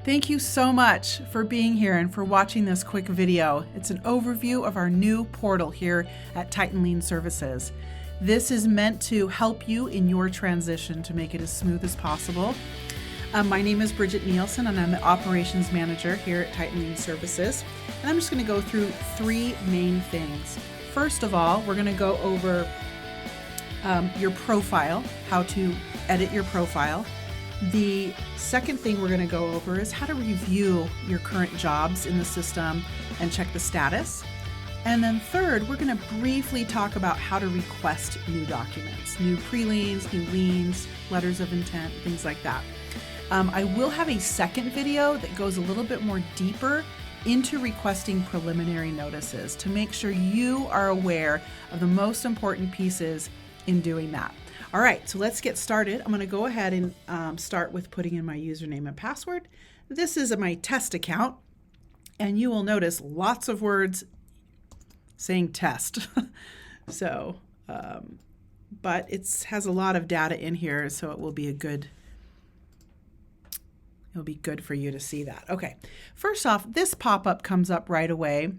Thank you so much for being here and for watching this quick video. It's an overview of our new portal here at Titan Lien Services. This is meant to help you in your transition to make it as smooth as possible. My name is Bridget Nielsen and I'm the Operations Manager here at Titan Lien Services. And I'm just going to go through three main things. First of all, we're going to go over your profile, how to edit your profile. The second thing we're going to go over is how to review your current jobs in the system and check the status. And then third, we're going to briefly talk about how to request new documents, new pre-liens, new liens, letters of intent, things like that. I will have a second video that goes a little bit more deeper into requesting preliminary notices to make sure you are aware of the most important pieces in doing that. All right, so let's get started. I'm going to go ahead and start with putting in my username and password. This is my test account, and you will notice lots of words saying test. So, but it has a lot of data in here, so it will be it'll be good for you to see that. Okay, first off, this pop-up comes up right away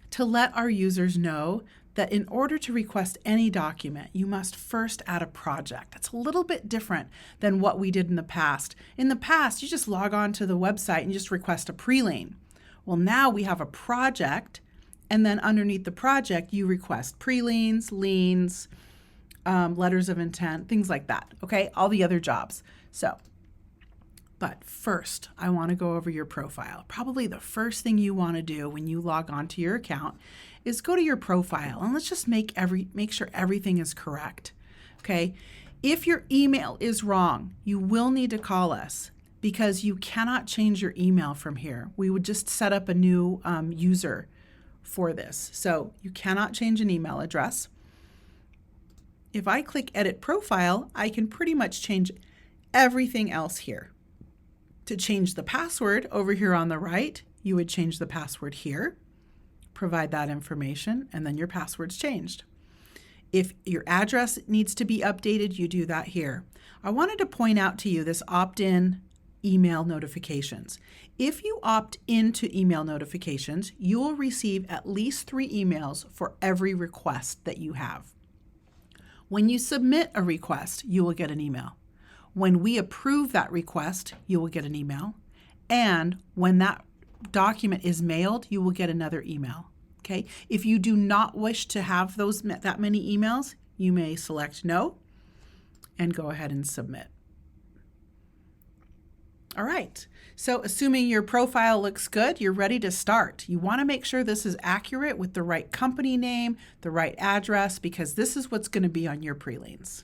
to let our users know that in order to request any document, you must first add a project. That's a little bit different than what we did in the past. In the past, you just log on to the website and just request a pre-lien. Well, now we have a project, and then underneath the project, you request pre-liens, liens, letters of intent, things like that, okay? All the other jobs. But first, I want to go over your profile. Probably the first thing you want to do when you log on to your account is go to your profile and let's just make sure everything is correct. Okay? If your email is wrong, you will need to call us because you cannot change your email from here. We would just set up a new user for this. So you cannot change an email address. If I click Edit Profile, I can pretty much change everything else here. To change the password over here on the right, you would change the password here, provide that information, and then your password's changed. If your address needs to be updated, you do that here. I wanted to point out to you this opt-in email notifications. If you opt into email notifications, you will receive at least 3 emails for every request that you have. When you submit a request, you will get an email. When we approve that request, you will get an email. And when that document is mailed, you will get another email. Okay? If you do not wish to have that many emails, you may select no and go ahead and submit. All right. So assuming your profile looks good, you're ready to start. You want to make sure this is accurate with the right company name, the right address, because this is what's going to be on your pre-liens.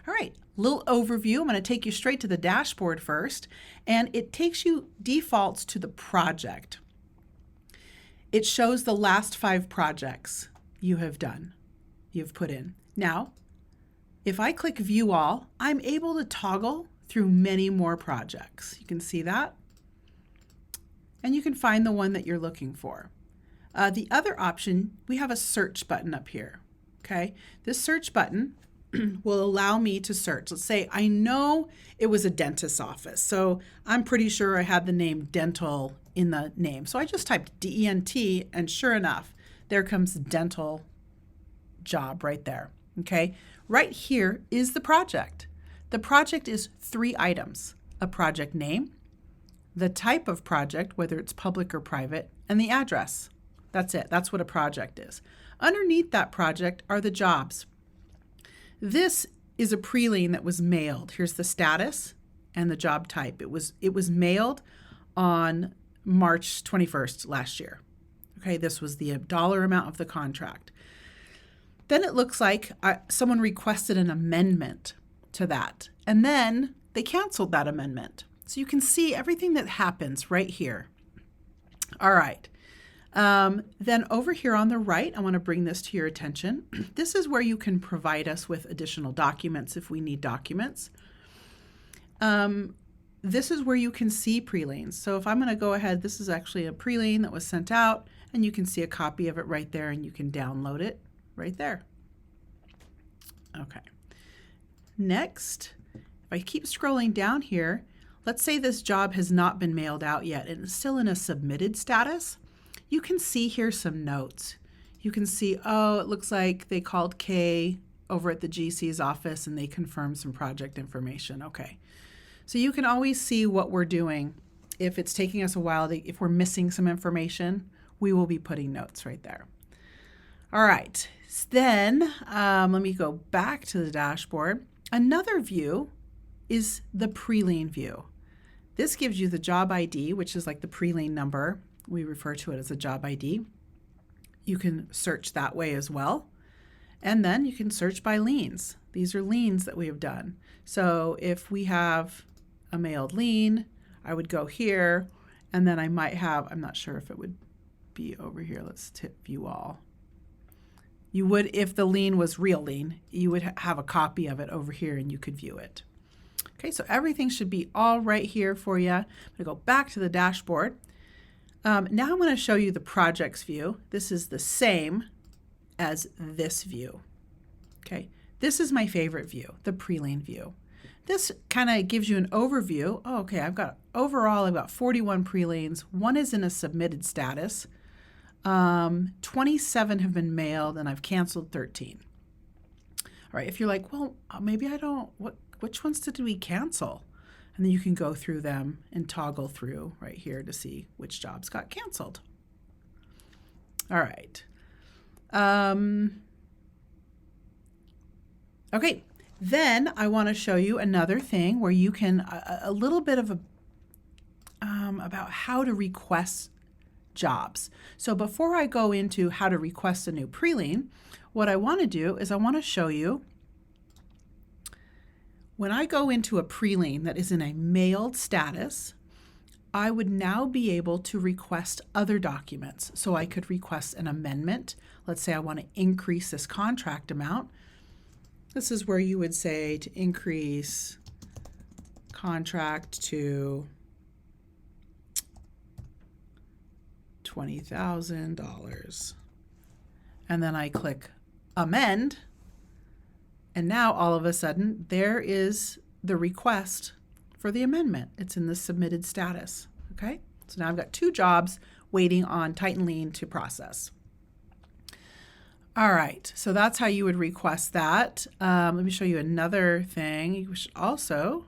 All right, little overview. I'm going to take you straight to the dashboard first, and it takes you defaults to the project. It shows the last 5 projects you've put in. Now, if I click View All, I'm able to toggle through many more projects. You can see that, and you can find the one that you're looking for. The other option, we have a search button up here. Okay, this search button will allow me to search. Let's say I know it was a dentist's office, so I'm pretty sure I had the name dental in the name. So I just typed D-E-N-T, and sure enough, there comes dental job right there. Okay, right here is the project. The project is 3 items: a project name, the type of project, whether it's public or private, and the address. That's it. That's what a project is. Underneath that project are the jobs. This is a pre-lien that was mailed. Here's the status and the job type. It was mailed on March 21st last year. Okay, this was the dollar amount of the contract. Then it looks like someone requested an amendment to that, and then they canceled that amendment. So you can see everything that happens right here. All right. Then over here on the right, I want to bring this to your attention. This is where you can provide us with additional documents if we need documents. This is where you can see pre-liens. So if I'm going to go ahead, this is actually a pre-lien that was sent out, and you can see a copy of it right there, and you can download it right there. Okay. Next, if I keep scrolling down here, let's say this job has not been mailed out yet and it's still in a submitted status, you can see here some notes. You can see, oh, it looks like they called Kay over at the GC's office and they confirmed some project information. Okay. So you can always see what we're doing. If it's taking us a while, if we're missing some information, we will be putting notes right there. All right. Then let me go back to the dashboard. Another view is the pre-lien view. This gives you the job ID, which is like the pre-lien number. We refer to it as a job ID. You can search that way as well. And then you can search by liens. These are liens that we have done. So if we have a mailed lien, I would go here, and then I might have, I'm not sure if it would be over here. Let's tip view all. You would, if the lien was real lien, you would have a copy of it over here and you could view it. Okay, so everything should be all right here for you. I'm gonna go back to the dashboard. Now I'm going to show you the projects view. This is the same as this view. Okay, this is my favorite view, the pre-lien view. This kind of gives you an overview. Oh, okay, I've got 41 pre-liens. One is in a submitted status. 27 have been mailed, and I've canceled 13. All right, if you're like, well, maybe I don't, which ones did we cancel? And then you can go through them and toggle through right here to see which jobs got canceled. All right. Okay, then I want to show you another thing where you can, a little bit of about how to request jobs. So before I go into how to request a new pre-lien, what I want to do is I want to show you when I go into a pre-lien that is in a mailed status, I would now be able to request other documents. So I could request an amendment. Let's say I want to increase this contract amount. This is where you would say to increase contract to $20,000. And then I click amend. And now all of a sudden there is the request for the amendment. It's in the submitted status. Okay. So now I've got 2 jobs waiting on Titan Lien to process. All right. So that's how you would request that. Let me show you another thing. You also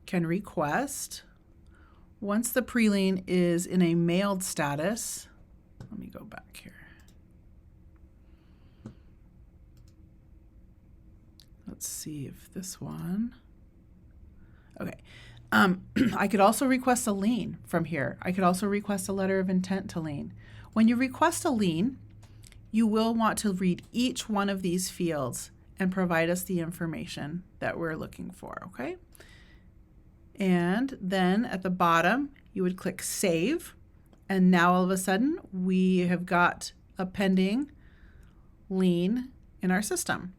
can request once the pre-lien is in a mailed status. Let me go back here. Let's see if this one. Okay. I could also request a lien from here. I could also request a letter of intent to lien. When you request a lien, you will want to read each one of these fields and provide us the information that we're looking for, okay? And then at the bottom, you would click Save. And now all of a sudden, we have got a pending lien in our system.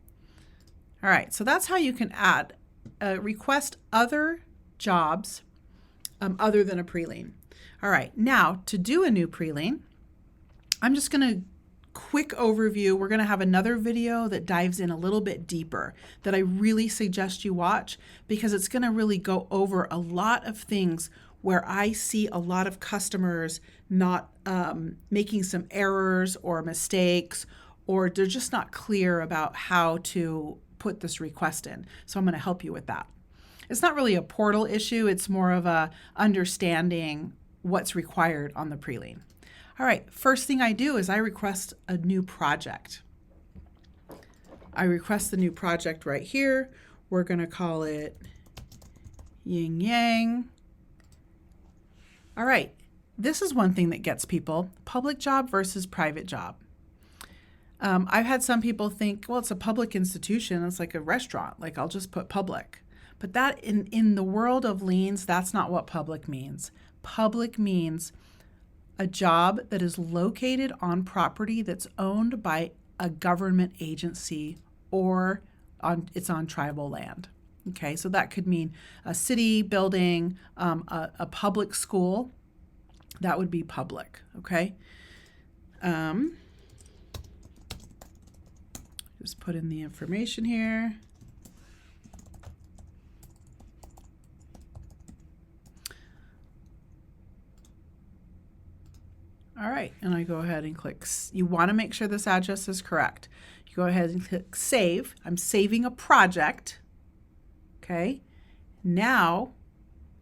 All right, so that's how you can add, request other jobs other than a pre-lien. All right, now to do a new pre-lien, I'm just going to quick overview. We're going to have another video that dives in a little bit deeper that I really suggest you watch because it's going to really go over a lot of things where I see a lot of customers not making some errors or mistakes, or they're just not clear about how to put this request in. So I'm going to help you with that. It's not really a portal issue. It's more of a understanding what's required on the pre-lien. All right, first thing I do is I request a new project. I request the new project right here. We're going to call it Yin Yang. All right, this is one thing that gets people, public job versus private job. I've had some people think, well, it's a public institution. It's like a restaurant. Like I'll just put public. But that in the world of liens, that's not what public means. Public means a job that is located on property that's owned by a government agency or it's on tribal land. Okay, so that could mean a city building, a public school. That would be public. Okay. Just put in the information here. All right, and I go ahead and click. You want to make sure this address is correct. You go ahead and click save. I'm saving a project. Okay. Now,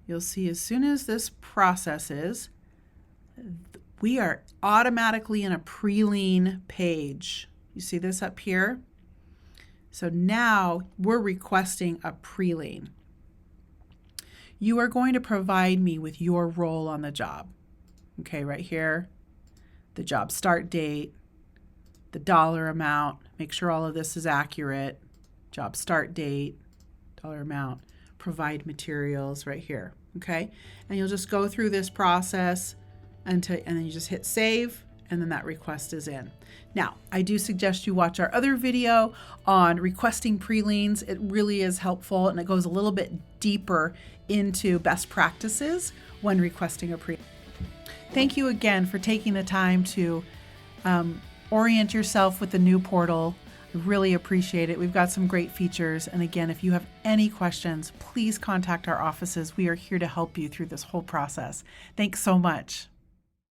you'll see as soon as this processes, we are automatically in a pre-lien page. You see this up here? So now we're requesting a pre-lien. You are going to provide me with your role on the job. Okay, right here, the job start date, the dollar amount, make sure all of this is accurate, job start date, dollar amount, provide materials right here, okay? And you'll just go through this process and then you just hit save, and then that request is in. Now, I do suggest you watch our other video on requesting pre-liens. It really is helpful, and it goes a little bit deeper into best practices when requesting a pre-lien. Thank you again for taking the time to orient yourself with the new portal. I really appreciate it. We've got some great features. And again, if you have any questions, please contact our offices. We are here to help you through this whole process. Thanks so much.